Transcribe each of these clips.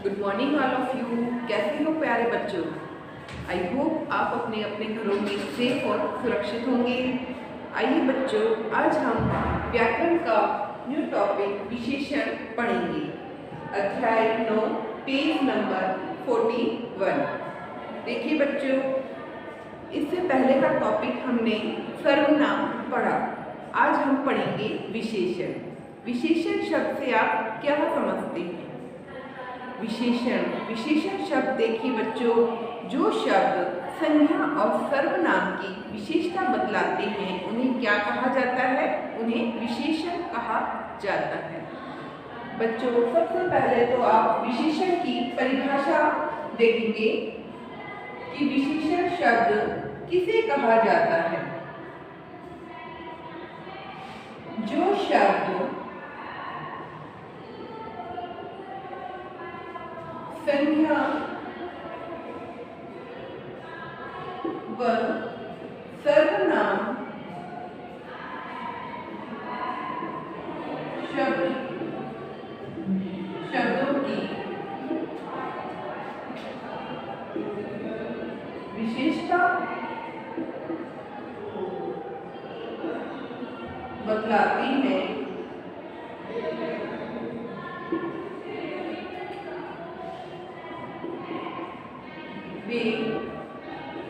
Good morning all of you. कैसे हो प्यारे बच्चों? आई होप आप अपने अपने घरों में सेफ और सुरक्षित होंगे। आइए बच्चों, आज हम व्याकरण का न्यू टॉपिक विशेषण पढ़ेंगे। अध्याय 9 पेज नंबर 41। देखिए बच्चों, इससे पहले का टॉपिक हमने सर्वनाम पढ़ा। आज हम पढ़ेंगे विशेषण। विशेषण शब्द से आप क्या समझते हैं? विशेषण शब्द देखिए बच्चों, जो शब्द संज्ञा और सर्वनाम की विशेषता बतलाते हैं उन्हें क्या कहा जाता है? उन्हें विशेषण कहा जाता है। बच्चों, सबसे पहले तो आप विशेषण की परिभाषा देखेंगे कि विशेषण शब्द किसे कहा जाता है। जो शब्द संज्ञा व सर्वनाम शब्दों की विशेषता बतलाती है वे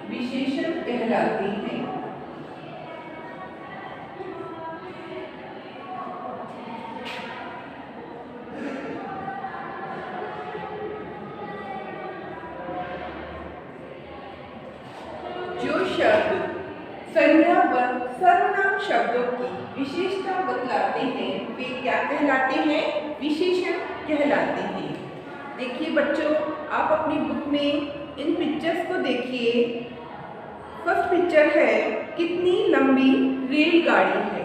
विशेषण कहलाती हैं। जो शब्द संज्ञा व सर्वनाम शब्दों की विशेषता बतलाते हैं वे क्या कहलाते हैं? विशेषण कहलाते हैं। देखिए बच्चों, आप अपनी बुक में इन पिक्चर्स को देखिए। फर्स्ट पिक्चर है, कितनी लंबी रेलगाड़ी है।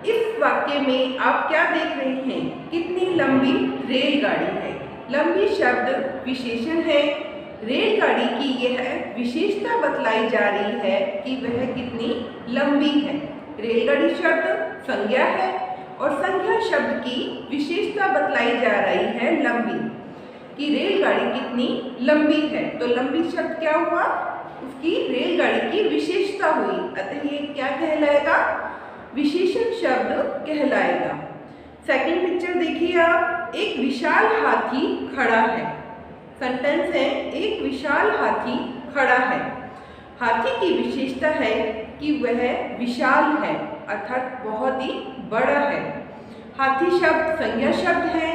इस वाक्य में आप क्या देख रहे हैं? कितनी लंबी रेलगाड़ी है। लंबी शब्द विशेषण है। रेलगाड़ी की यह विशेषता बतलाई जा रही है कि वह कितनी लंबी है। रेलगाड़ी शब्द संज्ञा है और संज्ञा शब्द की विशेषता बतलाई जा रही है लंबी, कि रेलगाड़ी कितनी लंबी है। तो लंबी शब्द क्या हुआ? उसकी रेलगाड़ी की विशेषता हुई, अतः ये क्या कहलाएगा? विशेषण शब्द कहलाएगा। सेकंड पिक्चर देखिए आप, एक विशाल हाथी खड़ा है। सेंटेंस है, एक विशाल हाथी खड़ा है। हाथी की विशेषता है कि वह विशाल है, अर्थात बहुत ही बड़ा है। हाथी शब्द संज्ञा शब्द है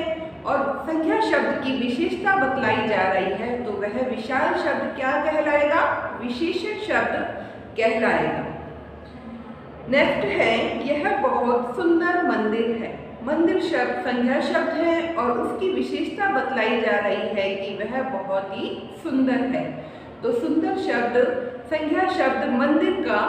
और संज्ञा शब्द की विशेषता बतलाई जा रही है, तो वह विशाल शब्द क्या कहलाएगा? विशेषण शब्द कहलाएगा। नेक्स्ट है, यह बहुत सुंदर मंदिर है। मंदिर शब्द संज्ञा शब्द है और उसकी विशेषता बतलाई जा रही है कि वह बहुत ही सुंदर है। तो सुंदर शब्द संज्ञा शब्द मंदिर का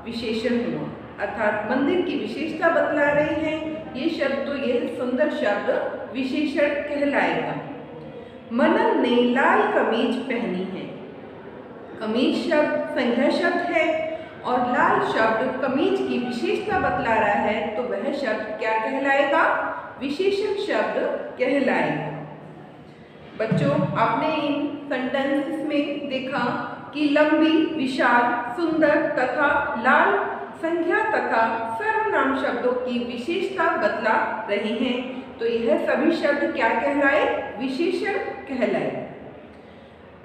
विशेषण हुआ, अर्थात मंदिर की विशेषता बतला रहे हैं ये शब्द, तो यह सुंदर शब्द विशेषण कहलाएगा। मनन ने लाल कमीज पहनी है। कमीज शब्द संज्ञा शब्द है और लाल शब्द कमीज की विशेषता बतला रहा है, तो वह शब्द क्या कहलाएगा? विशेषण शब्द कहलाएगा। बच्चों, आपने इन सेंटेंसेस में देखा कि लंबी, विशाल, सुंदर तथा लाल संज्ञा तथा सर्वनाम शब्दों की विशेषता बतला रहे हैं, तो यह सभी शब्द क्या कहलाए? विशेषण कहलाए।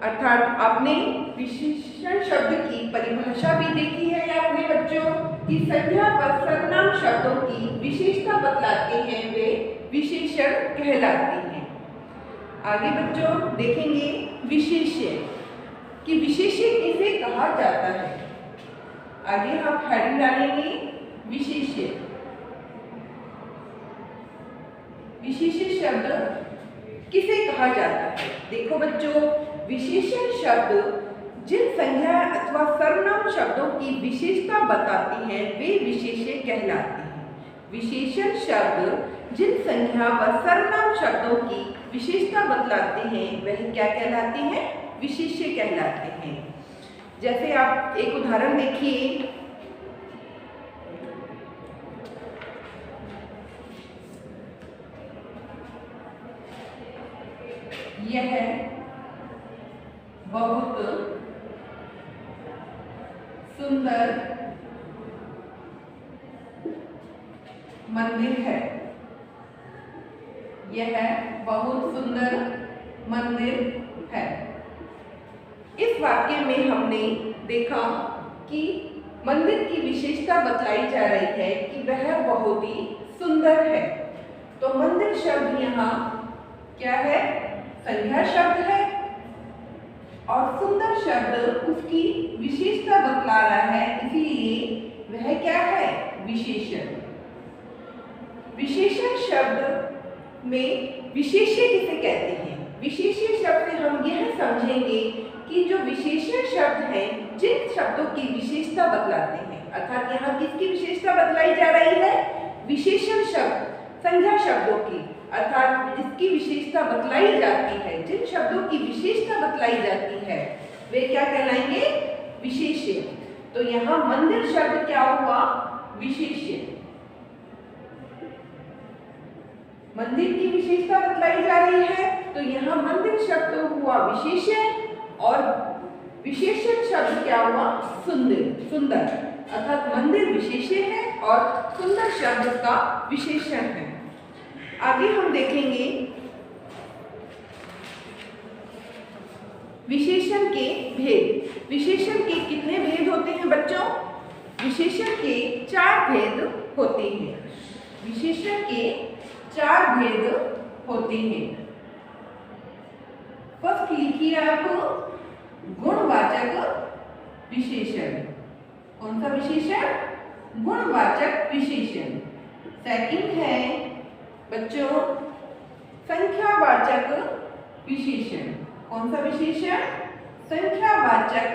अर्थात आपने विशेषण शब्द की परिभाषा भी देखी है आपने बच्चों, कि संज्ञा व सर्वनाम शब्दों की विशेषता बतलाते हैं वे विशेषण कहलाते हैं। आगे बच्चों देखेंगे विशेष्य, कि विशेष्य किसे कहा जाता है। आगे हम हेडिंग डालेंगे विशेष्य। विशेष्य शब्द किसे कहा जाता है? देखो बच्चों, विशेषण शब्द जिन संज्ञा अथवा सर्वनाम शब्दों की विशेषता बताती हैं वे विशेष्य कहलाते हैं। विशेषण शब्द जिन संज्ञा व सर्वनाम शब्दों की विशेषता बतलाते हैं वह क्या कहलाते हैं? विशेष्य कहलाते हैं। जैसे आप एक उदाहरण देखिए, यह बहुत सुंदर मंदिर है। यह बहुत सुंदर मंदिर है। इस वाक्य में हमने देखा कि मंदिर की विशेषता बताई जा रही है कि वह बहुत ही सुंदर है। तो मंदिर शब्द यहाँ क्या है? संज्ञा शब्द है और सुंदर शब्द उसकी विशेषता बतला रहा है, इसीलिए वह क्या है? विशेषण। विशेषण शब्द में विशेष्य किसे कहते हैं? विशेष्य शब्द से हम यह समझेंगे कि जो विशेषण शब्द हैं जिन शब्दों की विशेषता बतलाते हैं, अर्थात यहाँ किसकी विशेषता बतलाई जा रही है? विशेषण शब्द संज्ञा शब्दों की, अर्थात जिसकी विशेषता बतलाई जाती है, जिन शब्दों की विशेषता बतलाई जाती है वे क्या कहलाएंगे? विशेष्य। तो यहाँ मंदिर शब्द क्या हुआ? विशेष्य। मंदिर की विशेषता बतलाई जा रही है तो यहाँ मंदिर शब्द हुआ विशेष्य और विशेषण शब्द क्या हुआ? सुंदर। अर्थात मंदिर विशेष्य है और सुंदर शब्द का विशेषण है। आगे हम देखेंगे विशेषण के भेद। विशेषण के कितने भेद होते हैं बच्चों? विशेषण के 4 भेद होते हैं। विशेषण के 4 भेद होते हैं। फर्स्ट लिखिए आप गुणवाचक विशेषण। कौन सा विशेषण? गुणवाचक विशेषण। सेकंड है बच्चों संख्यावाचक विशेषण। कौन सा विशेषण? संख्यावाचक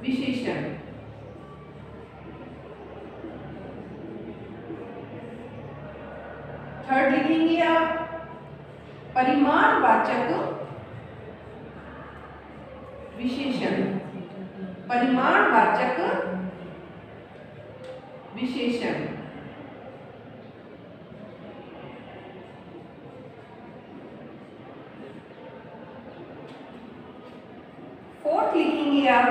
विशेषण। थर्ड लिखेंगे आप परिमाणवाचक विशेषण। परिमाणवाचक विशेषण। फोर्थ लिखेंगे आप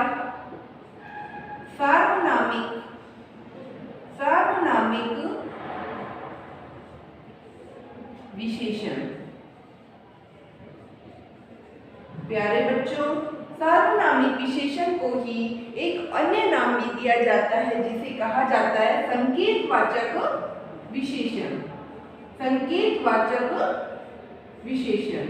सार्वनामिक विशेषण। प्यारे बच्चों, सार्वनामिक विशेषण को ही एक अन्य नाम भी दिया जाता है जिसे कहा जाता है संकेतवाचक विशेषण। संकेतवाचक विशेषण।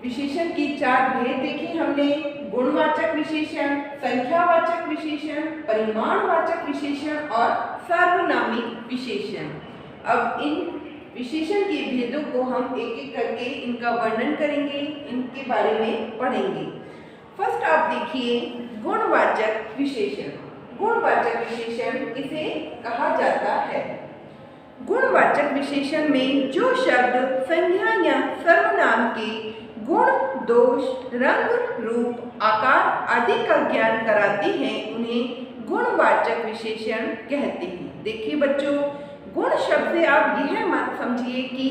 विशेषण की 4 भेद देखे हमने। गुणवाचक विशेषण, संख्यावाचक विशेषण, परिमाणवाचक विशेषण और सार्वनामिक विशेषण। अब इन विशेषण के भेदों को हम एक एक करके इनका वर्णन करेंगे, इनके बारे में पढ़ेंगे। फर्स्ट आप देखिए गुणवाचक विशेषण। गुणवाचक विशेषण किसे कहा जाता है? गुणवाचक विशेषण में जो शब्द संज्ञा या सर्वनाम के गुण, दोष, रंग, रूप, आकार आदि का ज्ञान कराते हैं उन्हें गुणवाचक विशेषण कहते हैं। देखिए बच्चों, गुण शब्द से आप यह मत समझिए कि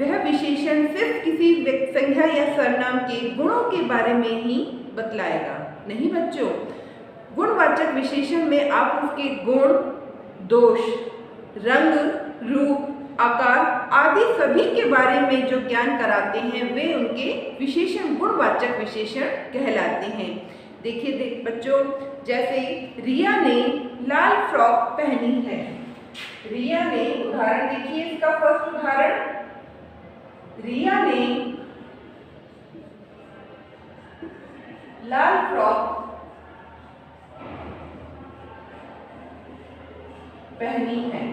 वह विशेषण सिर्फ किसी संज्ञा या सर्वनाम के गुणों के बारे में ही बतलाएगा। नहीं बच्चों, गुणवाचक विशेषण में आप उसके गुण, दोष, रंग, रूप, आकार आदि सभी के बारे में जो ज्ञान कराते हैं वे उनके विशेषण गुणवाचक विशेषण कहलाते हैं। देखिए बच्चों, जैसे रिया ने लाल फ्रॉक पहनी है। रिया ने, उदाहरण देखिए इसका फर्स्ट उदाहरण, रिया ने लाल फ्रॉक पहनी है।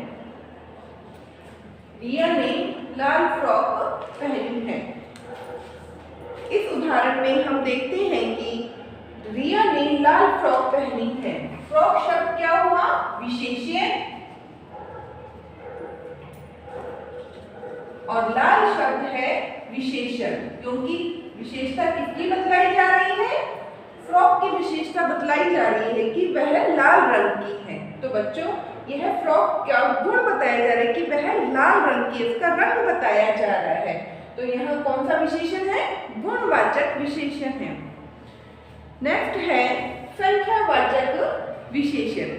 रिया ने लाल फ्रॉक पहनी है। इस उदाहरण में हम देखते हैं कि रिया ने लाल फ्रॉक पहनी है। फ्रॉक शब्द क्या हुआ? विशेष्य, और लाल शब्द है विशेषण, क्योंकि विशेषता किसकी बतलाई जा रही है? फ्रॉक की विशेषता बतलाई जा रही है कि वह लाल रंग की है। तो बच्चों, यह फ्रॉक क्या गुण बताया जा रहा है कि वह लाल रंग की, इसका रंग बताया जा रहा है। तो यह कौन सा विशेषण है? गुणवाचक विशेषण है। नेक्स्ट है संख्यावाचक विशेषण।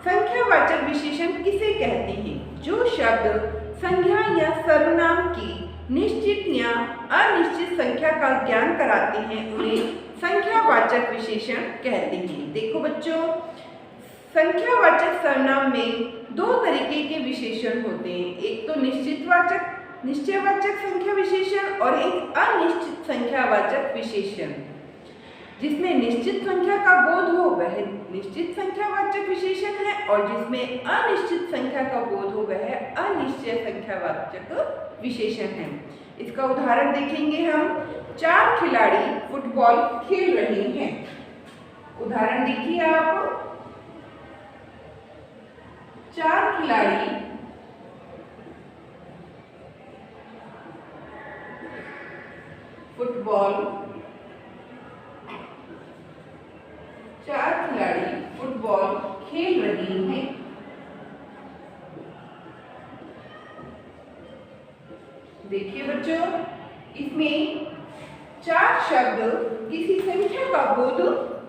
संख्यावाचक विशेषण किसे कहते हैं? जो शब्द संज्ञा या सर्वनाम की निश्चित या अनिश्चित संख्या का ज्ञान कराते हैं उन्हें संख्यावाचक विशेषण कहते हैं। देखो बच्चों, संख्यावाचक सर्वनाम में दो तरीके के विशेषण होते हैं। एक तो निश्चयवाचक संख्या विशेषण और एक अनिश्चित संख्यावाचक विशेषण। जिसमें निश्चित संख्या का बोध हो वह निश्चित संख्यावाचक विशेषण है और जिसमें अनिश्चित संख्या का बोध हो वह अनिश्चय संख्यावाचक विशेषण है। इसका उदाहरण देखेंगे हम। 4 खिलाड़ी फुटबॉल खेल रहे हैं। उदाहरण देखिए आप। 4 खिलाड़ी फुटबॉल 4 खिलाड़ी फुटबॉल खेल रहे हैं। देखिए बच्चों, इसमें 4 शब्द किसी संख्या का बोध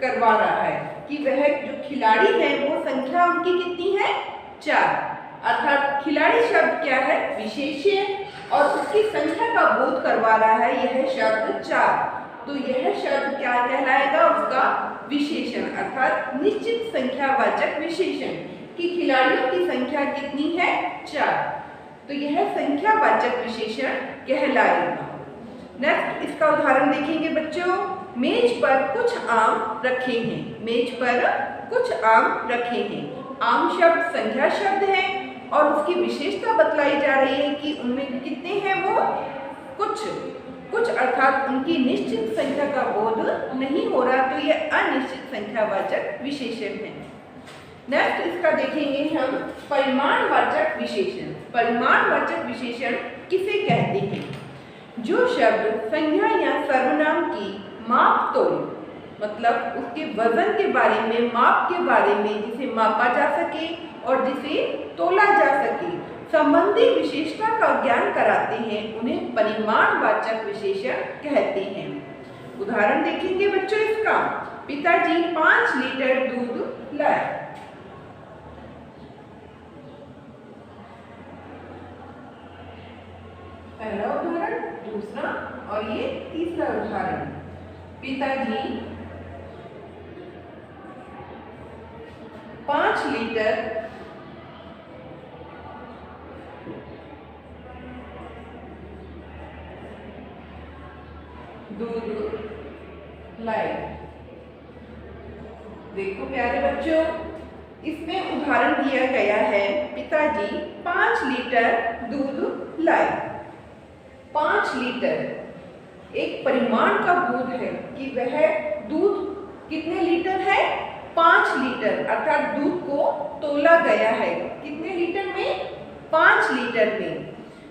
करवा रहा है कि वह जो खिलाड़ी है वो संख्या उनकी कितनी है? 4। अर्थात खिलाड़ी शब्द क्या है? विशेष्य और उसकी संख्या का बोध करवा रहा है यह शब्द 4। तो यह शब्द क्या कहलाएगा? उसका विशेषण अर्थात निश्चित संख्यावाचक विशेषण कि खिलाड़ियों की संख्या कितनी है? 4। तो यह संख्यावाचक विशेषण कहलाएगा। नेक्स्ट इसका उदाहरण देखेंगे बच्चों। मेज पर कुछ आम रखे हैं। मेज पर कुछ आम रखे हैं। आम शब्द संख्या शब्द है और उसकी विशेषता बतलाई जा रही है कि उनमें कितने हैं? वो कुछ अर्थात उनकी निश्चित संख्या का बोध नहीं हो रहा, तो यह अनिश्चित संख्यावाचक विशेषण है। नेक्स्ट इसका देखेंगे हम परिमाणवाचक विशेषण। परिमाणवाचक विशेषण किसे कहते हैं? जो शब्द संज्ञा या सर्वनाम की माप तोल मतलब उसके वजन के बारे में, माप के बारे में, जिसे मापा जा सके और जिसे तोला जा सके संबंधी विशेषता का ज्ञान कराते हैं उन्हें परिमाणवाचक विशेषण कहते हैं। उदाहरण देखेंगे बच्चों इसका। पिताजी 5 लीटर दूध लाए। पहला उदाहरण, दूसरा और ये तीसरा उदाहरण। पिताजी 5 लीटर दूध लाए। देखो प्यारे बच्चों, इसमें उदाहरण दिया गया है पिताजी 5 लीटर दूध लाए। 5 लीटर एक परिमाण का बोध है कि वह दूध कितने लीटर है? 5 लीटर अर्थात दूध को तोला गया है कितने लीटर में? 5 लीटर में।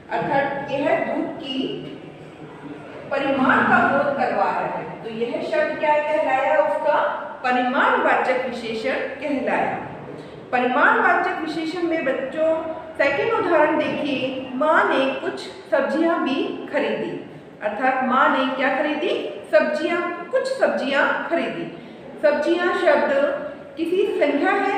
अर्थात यह दूध की परिमाण का बोध करवा रहा है। तो यह शब्द क्या कहलाया? उसका परिमाणवाचक विशेषण कहलाया। परिमाणवाचक विशेषण में बच्चों सेकंड उदाहरण देखिए। माँ ने कुछ सब्जियां भी खरीदी। अर्थात माँ ने क्या खरीदी? सब्जियां, कुछ सब्जियां खरीदी। सब्जियां शब्द किसी संख्या है,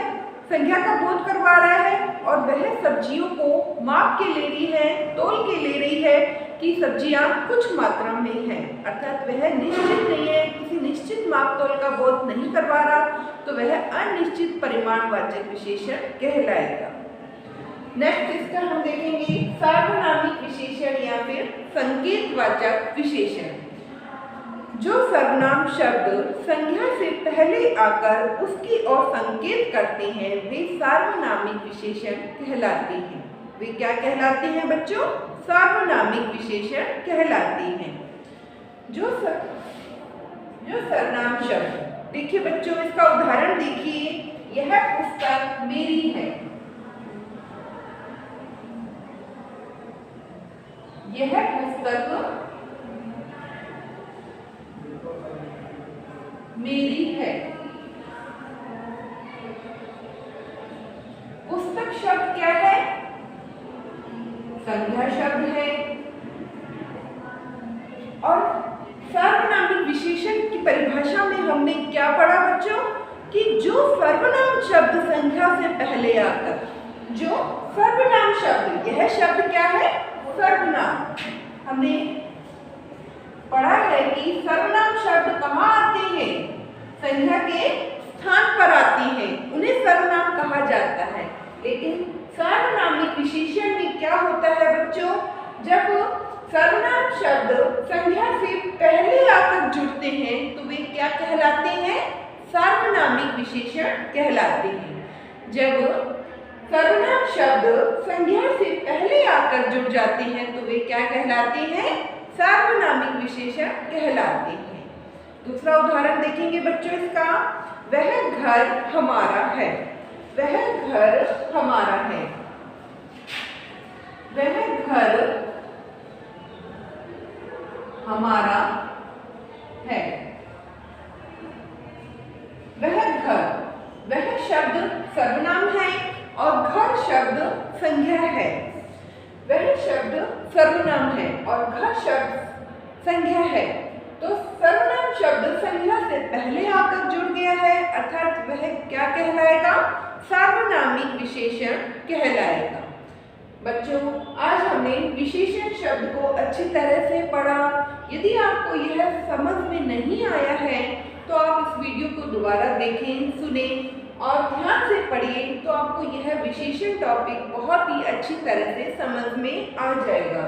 संख्या का बोध करवा रहा है और वह सब्जियों को माप के ले रही है, तोल के ले रही है कि सब्जियां कुछ मात्रा में है। अर्थात वह निश्चित नहीं है, किसी निश्चित माप तोल का बोध नहीं करवा रहा, तो वह अनिश्चित परिमाणवाचक विशेषण कहलाएगा। नेक्स्ट इसका हम देखेंगे सार्वनामिक विशेषण या फिर संकेतवाचक विशेषण। जो सर्वनाम शब्द संज्ञा से पहले आकर उसकी ओर संकेत करते हैं वे सार्वनामिक विशेषण कहलाते हैं। वे क्या कहलाते हैं बच्चों? सार्वनामिक विशेषण कहलाते हैं। जो सर्वनाम शब्द, देखिए बच्चों इसका उदाहरण देखिए। यह पुस्तक मेरी है। यह पुस्तक मेरी है। पुस्तक शब्द संख्या से पहले आकर, जो सर्वनाम शब्द, यह शब्द क्या है? सर्वनाम। हमने पढ़ा है कि सर्वनाम शब्द कहाँ आते हैं? संख्या के स्थान पर आती हैं, उन्हें सर्वनाम कहा जाता है। लेकिन सार्वनामिक विशेषण में क्या होता है बच्चों? जब सर्वनाम शब्द संख्या से पहले आकर जुड़ते हैं तो वे क्या कहलाते हैं? सार्वनामिक विशेषण कहलाते हैं। जब सर्वनाम शब्द संख्या से पहले आकर जुड़ जाते हैं तो वे क्या कहलाते हैं? सार्वनामिक विशेषण कहलाते हैं। दूसरा उदाहरण देखेंगे बच्चों इसका। वह घर हमारा है। वह घर हमारा है। वह घर हमारा है। वह घर, वह शब्द सर्वनाम है और घर शब्द संज्ञा है। वह शब्द सर्वनाम है और घर शब्द संज्ञा है। तो सर्वनाम शब्द संज्ञा से पहले आकर जुड़ गया है, अर्थात वह क्या कहलाएगा? सार्वनामिक विशेषण कहलाएगा। बच्चों, आज हमने विशेषण शब्द को अच्छी तरह से पढ़ा। यदि आपको यह समझ में नहीं आया है तो आप इस वीडियो को दोबारा देखें, सुनें और ध्यान से पढ़िए, तो आपको यह विशेषण टॉपिक बहुत ही अच्छी तरह से समझ में आ जाएगा।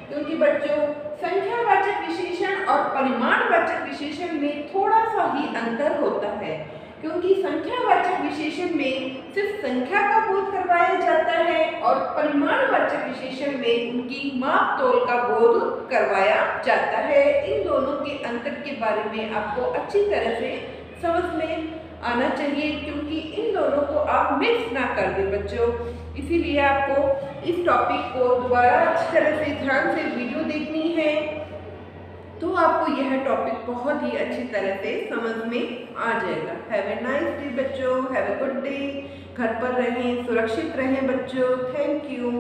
क्योंकि बच्चों, संख्यावाचक विशेषण और परिमाणवाचक विशेषण में थोड़ा सा ही अंतर होता है। क्योंकि संख्यावाचक विशेषण में सिर्फ संख्या का बोध करवाया जाता है और परिमाणवाचक विशेषण में उनकी माप तोल का बोध करवाया जाता है। इन दोनों के अंतर के बारे में आपको अच्छी तरह से समझ में आना चाहिए, क्योंकि इन दोनों को आप मिक्स ना कर दें बच्चों। इसीलिए आपको इस टॉपिक को दोबारा अच्छी तरह से ध्यान से वीडियो देखनी है, तो आपको यह टॉपिक बहुत ही अच्छी तरह से समझ में आ जाएगा। हैव ए नाइस डे बच्चों, हैव ए गुड डे। घर पर रहें, सुरक्षित रहें बच्चों। Thank you.